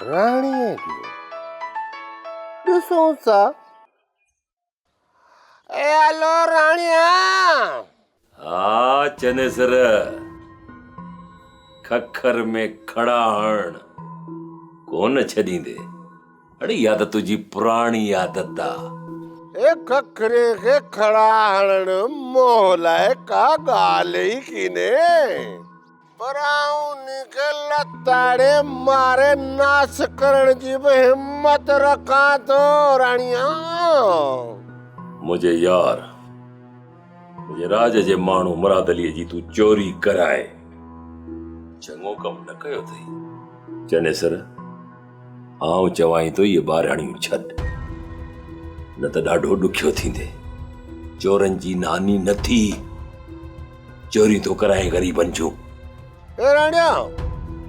राणीअ जो ॾिसूं सा। ए हलो राणिया। हा चनेसर, खखर में खड़ा हण कोन छॾींदे। अड़े या त तुंहिंजी पुराणी आदत आहे। ए खखरे खे खड़ा हणण मोह लाइ का ॻाल्हि ई किने, पर उनखे लताड़े मारे नास करण जी बि हिम्मत रखां थो राणिया। मुंहिंजे यार, मुंहिंजे राज जे माण्हू मुराद अलीअ जी तूं चोरी कराए चङो कमु न कयो अथई। चनेसर, आउं चवाई थो इहे ॿारहाणियूं छॾ, न त ॾाढो ॾुखियो थींदे। चोरनि जी नानी न थी, चोरी थो कराए ग़रीबनि जूं। ए राणिया,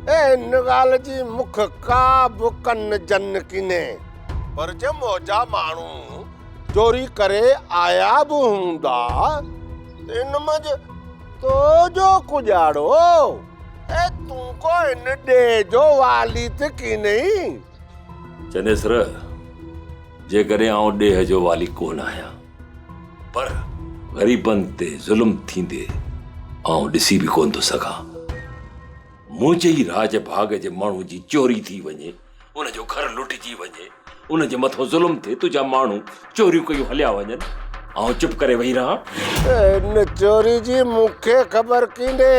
ए इन ॻाल्हि जी मुख का बि कन जन किने, पर जे मौजा माण्हू चोरी करे आया बि हूंदा इन मंझि तो जो कुॼाड़ो ए तूं को इन ॾे जो वाली त किनई। चनेसर, जेकॾहिं आउं ॾेह जो वाली कोन आहियां, पर ग़रीबनि ते ज़ुल्म थींदे आउं ॾिसी बि कोन थो सघां। मुंहिंजे ई राज भाग जे माण्हू जी चोरी थी वञे, उनजो घर लुटिजी वञे, उनजे मथां ज़ुल्म थिए, तुंहिंजा माण्हू चोरियूं कयूं हलिया वञनि, आउं चुप करे वेही रहां। इन चोरी जी मूंखे ख़बर किने,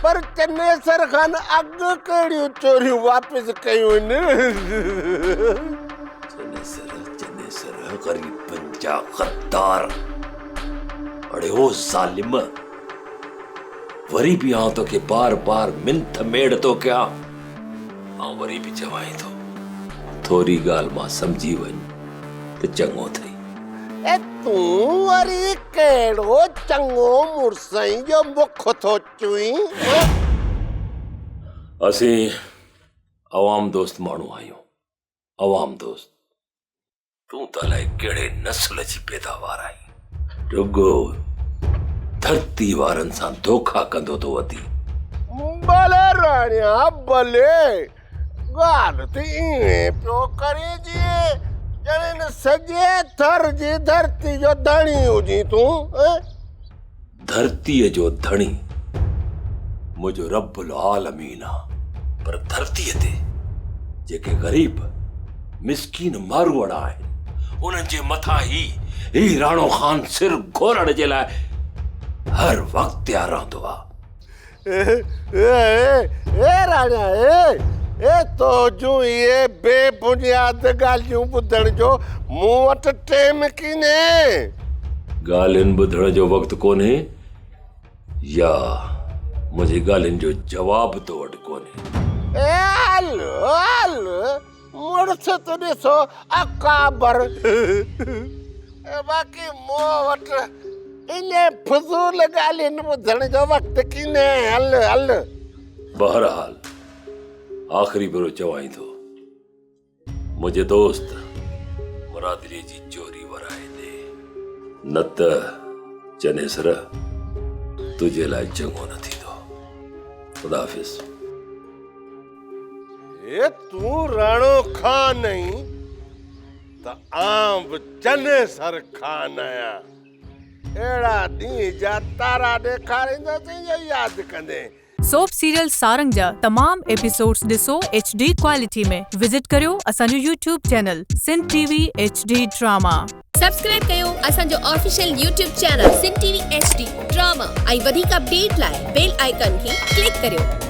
पर चनेसर खान अॻु कहिड़ियूं चोरियूं वापसि कयूं आहिनि। चनेसर ग़रीबनि जा गद्दार। अड़े ओ ज़ालिम, वरी बि आउं तोखे बार बार मिंथ मेड़ थो कयां। आउं वरी बि चवां थो, थोरी ॻाल्हि मां सम्झी वञ त चङो अथई। ए तूं वरी कहिड़ो चङो मुड़सई जो मुख थो चुई? असीं अवाम दोस्त माण्हू आहियूं, अवाम दोस्त। तूं त अलाए कहिड़े नस्ल जी पैदावार आहीं, रुगो धरती वारनि सां धोखा कंदो थो वधी। भले राणिया भले, ॻाल्हि त ईअं पियो करे जीअं ॼण सॼे थर जी धरती जो धणी हुजी तूं। धरतीअ जो धणी मुंहिंजो रब्बुल आलमीन आहे, पर धरतीअ ते जेके ग़रीब मिसकीन मारूअड़ा आहिनि, उन्हनि जे मथां ही राणो खान सिर घोरण जे लाइ हर वक़्तु तयारु रहंदो आहे। ए राणिया, ए तो जूं ये बेबुनियाद ॻाल्हियूं ॿुधण जो मूं वटि टेम किने। ॻाल्हियुनि ॿुधण जो वक़्तु कोन्हे, या मुंहिंजी ॻाल्हियुनि जो जवाब तो वटि कोन्हे। ए हल हल, मुड़ुस त ॾिसो अकाबर। बाक़ी मूं वटि इन फज़ूल ॻाल्हियुनि ॿुधण जो वक़्तु किने। हल हल। बहरहाल आख़िरी भेरो चवां थो, मुंहिंजे दोस्त मुरादली जी चोरी वराए दे, न त चनेसर तुंहिंजे लाइ चङो न थींदो। ख़ुदा हाफ़िज़। ए तूं राणो खान आहीं त आउं बि चनेसर खान आहियां। अहिड़ा ॾींहं जा तारा ॾेखारींदुसि या यादि कंदे। सोप सीरियल सारंग जा तमाम एपिसोड्स ॾिसो HD क्वालिटी में। विजिट करियो असांजो YouTube channel Sindh TV HD drama. Subscribe कयो असांजो official YouTube channel Sindh TV HD drama ऐं वधीक अपडेट लाइ बेल आइकन खे क्लिक करियो।